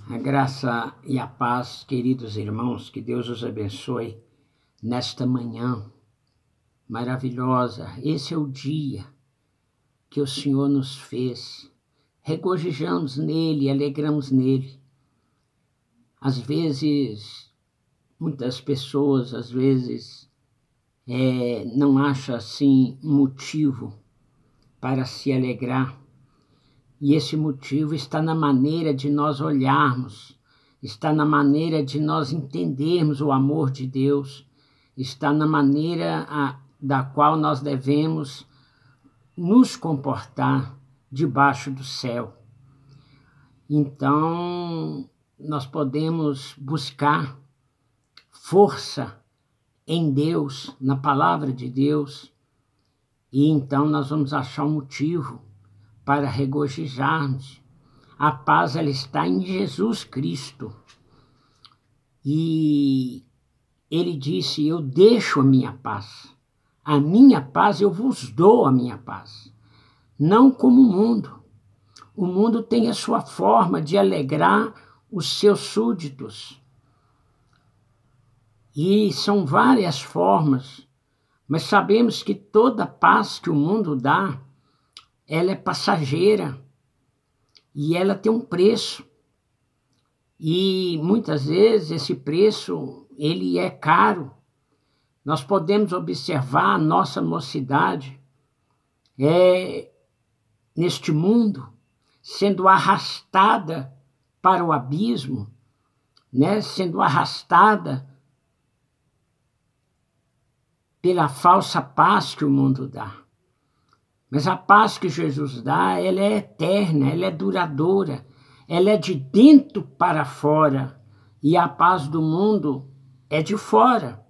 A graça e a paz, queridos irmãos, que Deus os abençoe nesta manhã maravilhosa. Esse é o dia que o Senhor nos fez. Regozijamos nele, alegramos nele. Às vezes, muitas pessoas, não acham assim motivo para se alegrar. E esse motivo está na maneira de nós olharmos, está na maneira de nós entendermos o amor de Deus, está na maneira da qual nós devemos nos comportar debaixo do céu. Então, nós podemos buscar força em Deus, na palavra de Deus, e então nós vamos achar um motivo para regozijarmos. A paz, ela está em Jesus Cristo. E ele disse: eu deixo a minha paz eu vos dou a minha paz. Não como o mundo. O mundo tem a sua forma de alegrar os seus súditos. E são várias formas, mas sabemos que toda paz que o mundo dá, ela é passageira e ela tem um preço. E muitas vezes esse preço, ele é caro. Nós podemos observar a nossa mocidade neste mundo sendo arrastada para o abismo, sendo arrastada pela falsa paz que o mundo dá. Mas a paz que Jesus dá, ela é eterna, ela é duradoura, ela é de dentro para fora, e a paz do mundo é de fora.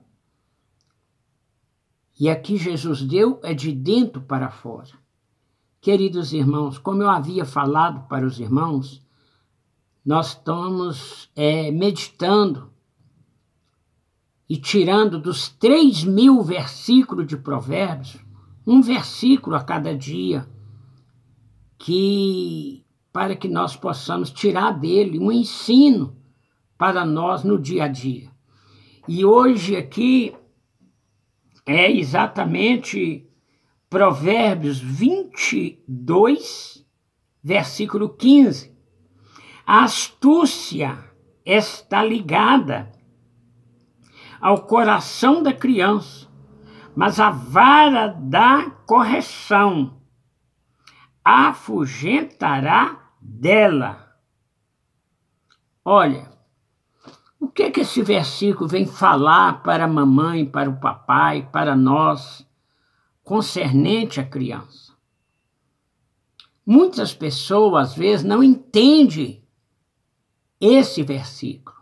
E aqui Jesus deu é de dentro para fora. Queridos irmãos, como eu havia falado para os irmãos, nós estamos meditando e tirando dos 3.000 versículos de Provérbios, um versículo a cada dia, para que nós possamos tirar dele um ensino para nós no dia a dia. E hoje aqui é exatamente Provérbios 22, versículo 15. A astúcia está ligada ao coração da criança, mas a vara da correção afugentará dela. Olha, o que esse versículo vem falar para a mamãe, para o papai, para nós, concernente à criança? Muitas pessoas, às vezes, não entendem esse versículo.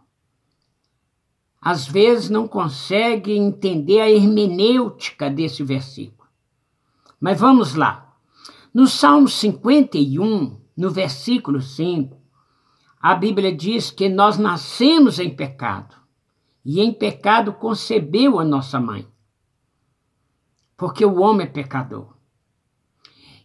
Às vezes não conseguem entender a hermenêutica desse versículo. Mas vamos lá. No Salmo 51, no versículo 5, a Bíblia diz que nós nascemos em pecado, e em pecado concebeu a nossa mãe, porque o homem é pecador.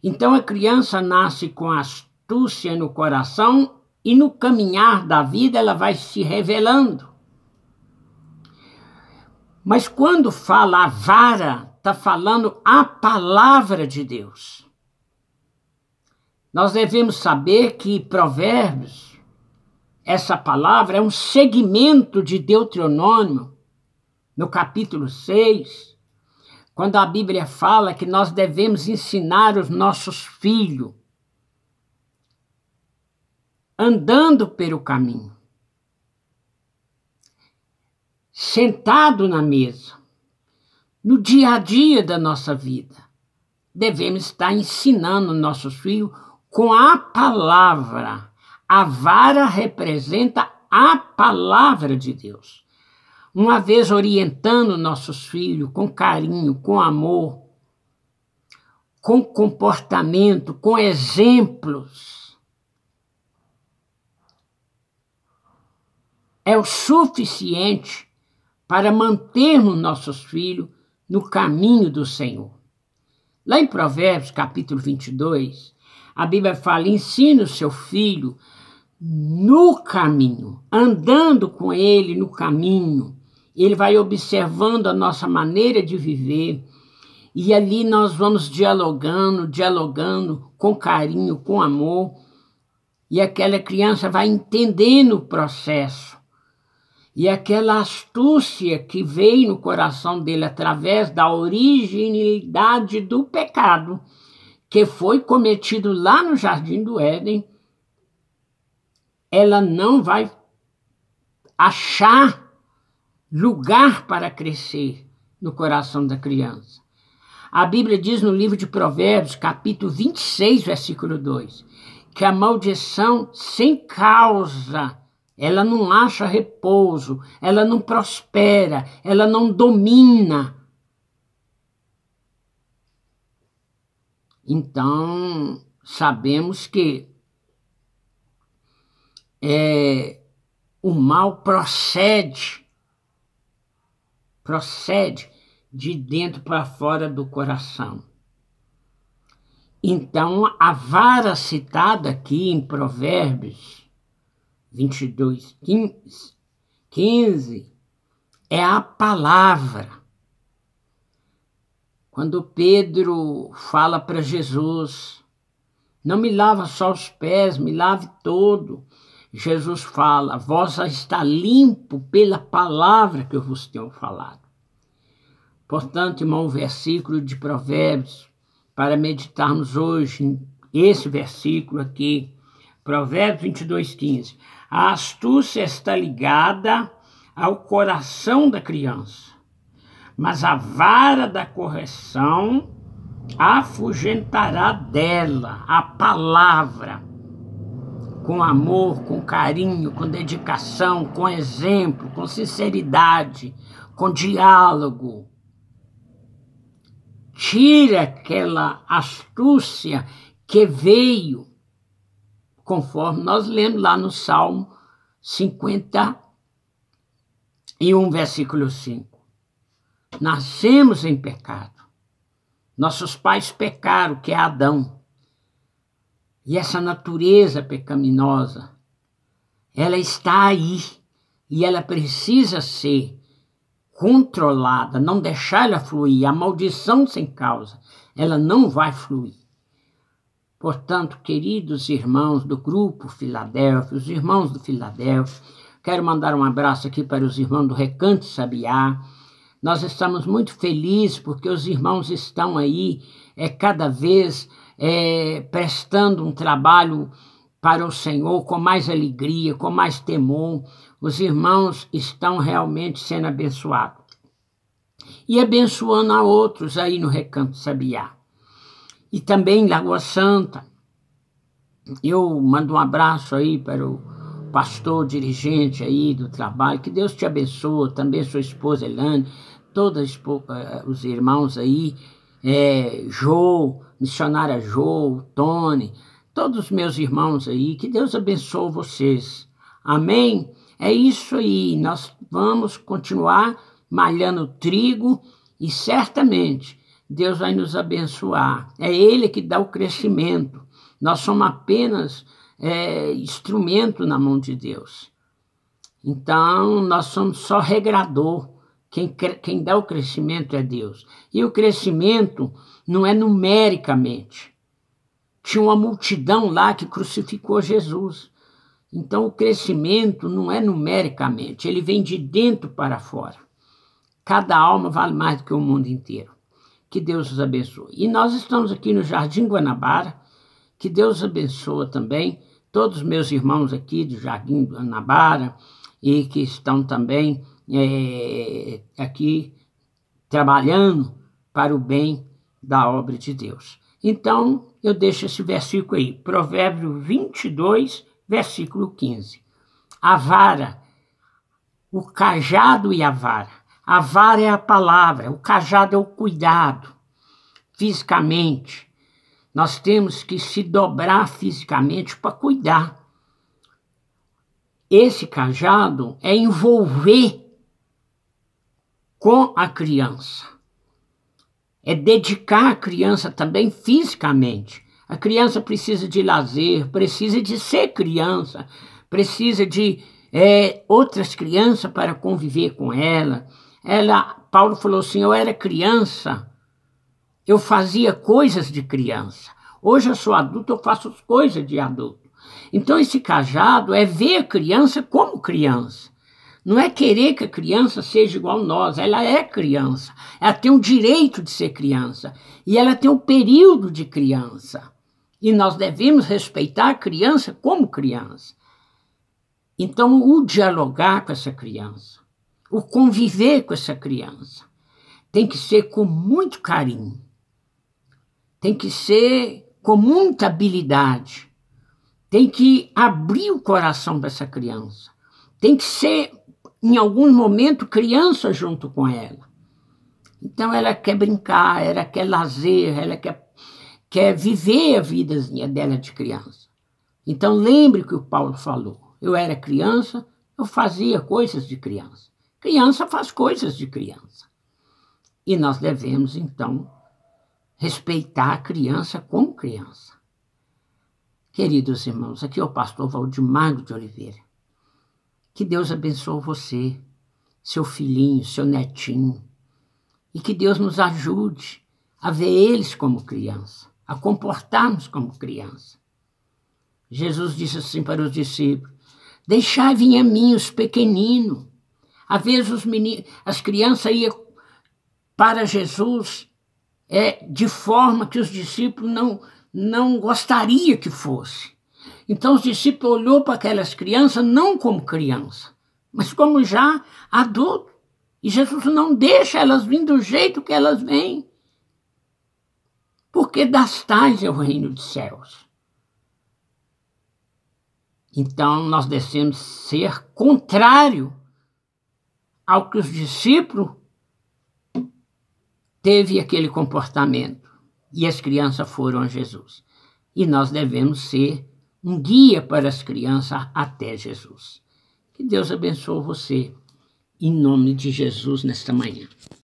Então a criança nasce com astúcia no coração, e no caminhar da vida ela vai se revelando. Mas quando fala a vara, está falando a palavra de Deus. Nós devemos saber que Provérbios, essa palavra é um segmento de Deuteronômio, no capítulo 6, quando a Bíblia fala que nós devemos ensinar os nossos filhos andando pelo caminho, sentado na mesa, no dia a dia da nossa vida. Devemos estar ensinando nossos filhos com a palavra. A vara representa a palavra de Deus. Uma vez orientando nossos filhos com carinho, com amor, com comportamento, com exemplos, é o suficiente para mantermos nossos filhos no caminho do Senhor. Lá em Provérbios, capítulo 22, a Bíblia fala: ensine o seu filho no caminho, andando com ele no caminho. Ele vai observando a nossa maneira de viver, e ali nós vamos dialogando com carinho, com amor, e aquela criança vai entendendo o processo. E aquela astúcia que veio no coração dele através da originalidade do pecado que foi cometido lá no Jardim do Éden, ela não vai achar lugar para crescer no coração da criança. A Bíblia diz no livro de Provérbios, capítulo 26, versículo 2, que a maldição sem causa, ela não acha repouso, ela não prospera, ela não domina. Então, sabemos que o mal procede de dentro para fora do coração. Então, a vara citada aqui em Provérbios 22, 15, é a palavra. Quando Pedro fala para Jesus, não me lava só os pés, me lave todo. Jesus fala, vós já está limpo pela palavra que eu vos tenho falado. Portanto, irmão, o versículo de Provérbios, para meditarmos hoje, esse versículo aqui, Provérbios 22, 15. A astúcia está ligada ao coração da criança, mas a vara da correção afugentará dela a palavra, com amor, com carinho, com dedicação, com exemplo, com sinceridade, com diálogo. Tira aquela astúcia que veio, conforme nós lemos lá no Salmo 51, versículo 5. Nascemos em pecado. Nossos pais pecaram, que é Adão. E essa natureza pecaminosa, ela está aí e ela precisa ser controlada, não deixar ela fluir. A maldição sem causa, ela não vai fluir. Portanto, queridos irmãos do grupo Filadélfia, os irmãos do Filadélfia, quero mandar um abraço aqui para os irmãos do Recanto Sabiá. Nós estamos muito felizes porque os irmãos estão aí cada vez prestando um trabalho para o Senhor com mais alegria, com mais temor. Os irmãos estão realmente sendo abençoados. E abençoando a outros aí no Recanto Sabiá. E também em Lagoa Santa. Eu mando um abraço aí para o pastor dirigente aí do trabalho. Que Deus te abençoe. Também sua esposa Elane, todos os irmãos aí, Jô, missionária Jô, Tony, todos os meus irmãos aí, que Deus abençoe vocês. Amém? É isso aí, nós vamos continuar malhando trigo e certamente Deus vai nos abençoar. É Ele que dá o crescimento. Nós somos apenas instrumento na mão de Deus. Então, nós somos só regrador. Quem dá o crescimento é Deus. E o crescimento não é numericamente. Tinha uma multidão lá que crucificou Jesus. Então, o crescimento não é numericamente, ele vem de dentro para fora. Cada alma vale mais do que o mundo inteiro. Que Deus os abençoe. E nós estamos aqui no Jardim Guanabara. Que Deus abençoe também todos os meus irmãos aqui do Jardim Guanabara e que estão também aqui trabalhando para o bem da obra de Deus. Então, eu deixo esse versículo aí, Provérbio 22, versículo 15. A vara, o cajado e a vara. A vara é a palavra, o cajado é o cuidado, fisicamente. Nós temos que se dobrar fisicamente para cuidar. Esse cajado é envolver com a criança. É dedicar a criança também fisicamente. A criança precisa de lazer, precisa de ser criança, precisa de outras crianças para conviver com ela. Paulo falou assim, eu era criança, eu fazia coisas de criança. Hoje eu sou adulto, eu faço coisas de adulto. Então esse cajado é ver a criança como criança. Não é querer que a criança seja igual a nós, ela é criança. Ela tem o direito de ser criança e ela tem um período de criança. E nós devemos respeitar a criança como criança. Então, o dialogar com essa criança, o conviver com essa criança, tem que ser com muito carinho, tem que ser com muita habilidade, tem que abrir o coração dessa criança, tem que ser, em algum momento, criança junto com ela. Então, ela quer brincar, ela quer lazer, ela quer viver a vida dela de criança. Então, lembre o que o Paulo falou. Eu era criança, eu fazia coisas de criança. Criança faz coisas de criança. E nós devemos, então, respeitar a criança como criança. Queridos irmãos, aqui é o pastor Valdemar de Oliveira. Que Deus abençoe você, seu filhinho, seu netinho. E que Deus nos ajude a ver eles como criança, a comportarmos como criança. Jesus disse assim para os discípulos, deixai vir a mim os pequeninos. Às vezes as crianças iam para Jesus de forma que os discípulos não gostariam que fosse. Então os discípulos olhou para aquelas crianças não como criança, mas como já adulto. E Jesus não deixa elas vir do jeito que elas vêm. Porque das tais é o reino dos céus. Então, nós devemos ser contrário ao que os discípulos teve aquele comportamento. E as crianças foram a Jesus. E nós devemos ser um guia para as crianças até Jesus. Que Deus abençoe você, em nome de Jesus, nesta manhã.